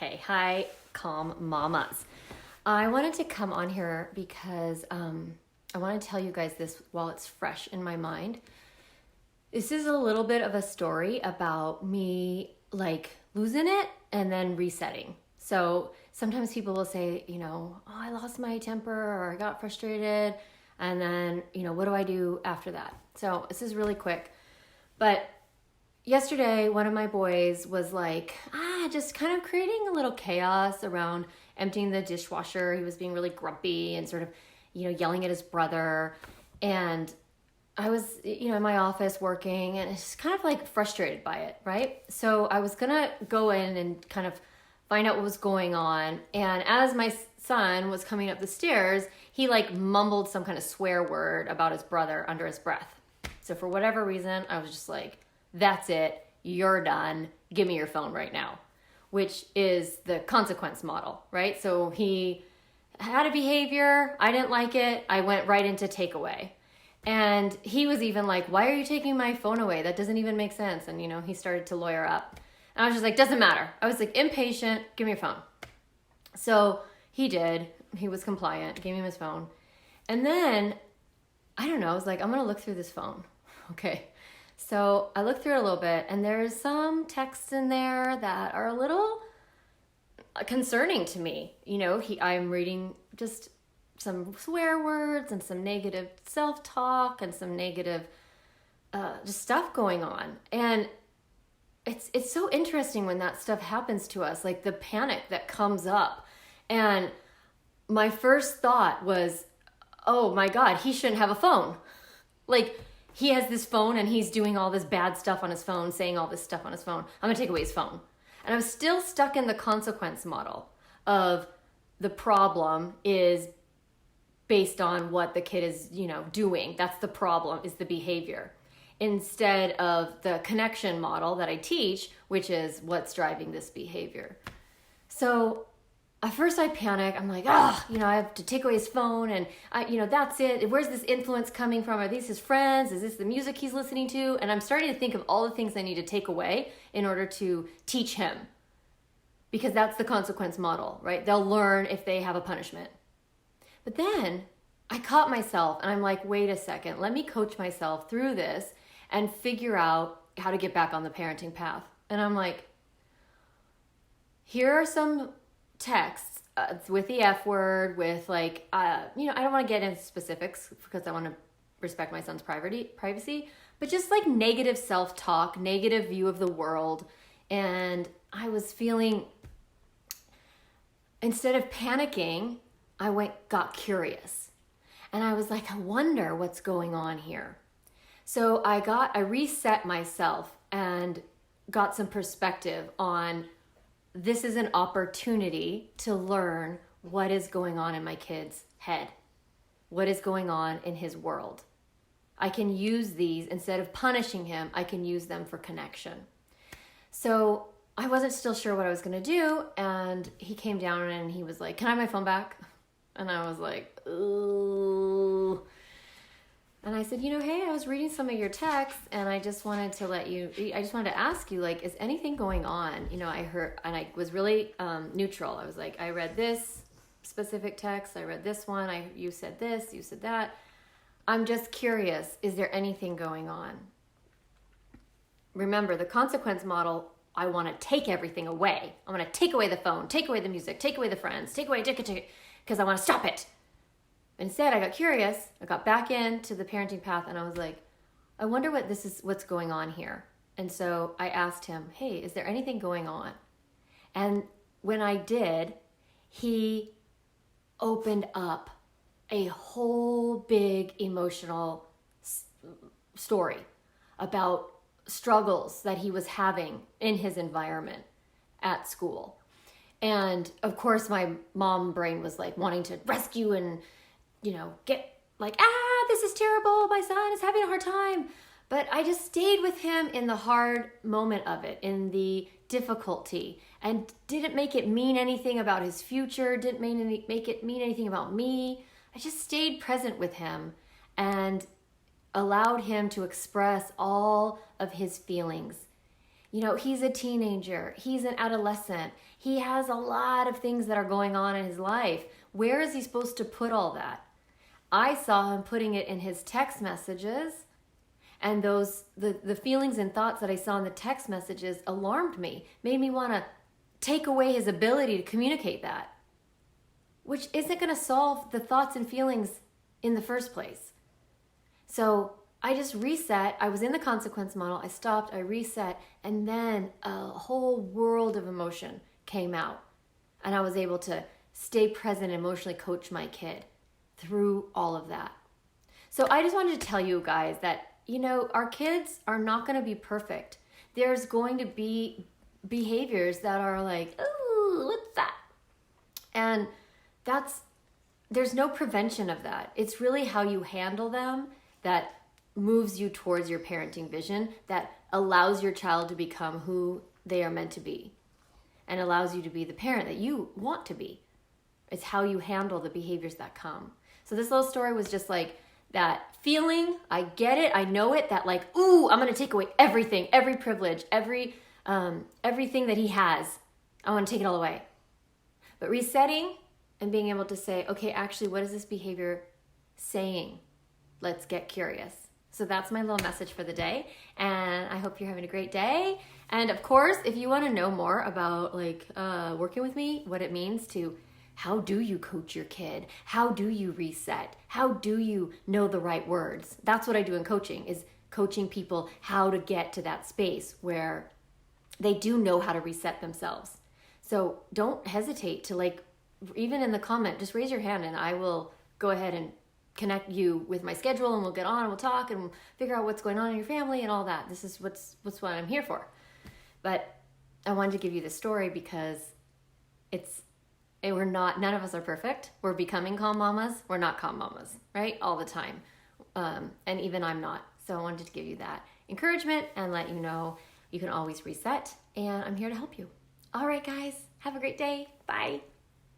Okay, hi, calm mamas. I wanted to come on here because I want to tell you guys this while it's fresh in my mind. This is a little bit of a story about me like losing it and then resetting. So sometimes people will say, oh, I lost my temper or I got frustrated. And then, what do I do after that? So this is really quick. But yesterday, one of my boys was like, just kind of creating a little chaos around emptying the dishwasher. He was being really grumpy and sort of, yelling at his brother. And I was, in my office working and it's kind of like frustrated by it, right? So I was gonna go in and kind of find out what was going on. And as my son was coming up the stairs, he like mumbled some kind of swear word about his brother under his breath. So for whatever reason, I was just like, that's it, you're done, give me your phone right now, which is the consequence model, right? So he had a behavior, I didn't like it, I went right into takeaway. And he was even like, why are you taking my phone away? That doesn't even make sense. And, he started to lawyer up. And I was just like, doesn't matter. I was like, impatient, give me your phone. So he did. He was compliant, gave him his phone. And then, I don't know, I was like, I'm going to look through this phone. Okay. So I looked through it a little bit, and there's some texts in there that are a little concerning to me. I'm reading just some swear words and some negative self-talk and some negative just stuff going on. And it's so interesting when that stuff happens to us, like the panic that comes up. And my first thought was, oh my God, he shouldn't have a phone. Like, he has this phone and he's doing all this bad stuff on his phone, saying all this stuff on his phone. I'm gonna take away his phone. And I'm still stuck in the consequence model of the problem is based on what the kid is, doing. That's the problem, is the behavior. Instead of the connection model that I teach, which is what's driving this behavior. So at first I panic. I'm like, I have to take away his phone and that's it. Where's this influence coming from? Are these his friends? Is this the music he's listening to? And I'm starting to think of all the things I need to take away in order to teach him. Because that's the consequence model, right? They'll learn if they have a punishment. But then I caught myself and I'm like, wait a second, let me coach myself through this and figure out how to get back on the parenting path. And I'm like, here are some texts with the F word, with like, I don't want to get into specifics because I want to respect my son's privacy, but just like negative self-talk, negative view of the world. And I was feeling, instead of panicking, I got curious. And I was like, I wonder what's going on here. So I reset myself and got some perspective on this is an opportunity to learn what is going on in my kid's head, what is going on in his world. I can use these, instead of punishing him, I can use them for connection. So I wasn't still sure what I was going to do, and he came down and he was like, can I have my phone back? And I was like, ooh. And I said, hey, I was reading some of your texts and I just wanted to ask you, like, is anything going on? I heard, and I was really neutral. I was like, I read this specific text. I read this one. You said this, you said that. I'm just curious, is there anything going on? Remember, the consequence model, I want to take everything away. I'm going to take away the phone, take away the music, take away the friends, take away because I want to stop it. Instead, I got curious. I got back into the parenting path and I was like, I wonder what's going on here. And so I asked him, hey, is there anything going on? And when I did, he opened up a whole big emotional story about struggles that he was having in his environment at school. And of course, my mom brain was like wanting to rescue and, get like, this is terrible. My son is having a hard time. But I just stayed with him in the hard moment of it, in the difficulty, and didn't make it mean anything about his future, didn't make it mean anything about me. I just stayed present with him and allowed him to express all of his feelings. he's a teenager, he's an adolescent, he has a lot of things that are going on in his life. Where is he supposed to put all that? I saw him putting it in his text messages, and the feelings and thoughts that I saw in the text messages alarmed me, made me want to take away his ability to communicate that, which isn't going to solve the thoughts and feelings in the first place. So I just reset. I was in the consequence model. I stopped, I reset, and then a whole world of emotion came out. And I was able to stay present and emotionally coach my kid through all of that. So I just wanted to tell you guys that, our kids are not going to be perfect. There's going to be behaviors that are like, ooh, what's that? And there's no prevention of that. It's really how you handle them that moves you towards your parenting vision, that allows your child to become who they are meant to be and allows you to be the parent that you want to be. It's how you handle the behaviors that come. So this little story was just like that feeling. I get it. I know it. That like, ooh, I'm going to take away everything, every privilege, everything that he has. I want to take it all away. But resetting and being able to say, okay, actually, what is this behavior saying? Let's get curious. So that's my little message for the day. And I hope you're having a great day. And of course, if you want to know more about working with me, what it means to, how do you coach your kid? How do you reset? How do you know the right words? That's what I do in coaching, is coaching people how to get to that space where they do know how to reset themselves. So don't hesitate to even in the comment, just raise your hand and I will go ahead and connect you with my schedule, and we'll get on, we'll talk, and we'll figure out what's going on in your family and all that. This is what I'm here for. But I wanted to give you this story because none of us are perfect. We're becoming calm mamas. We're not calm mamas, right? All the time. And even I'm not. So I wanted to give you that encouragement and let you know you can always reset, and I'm here to help you. All right, guys, have a great day. Bye.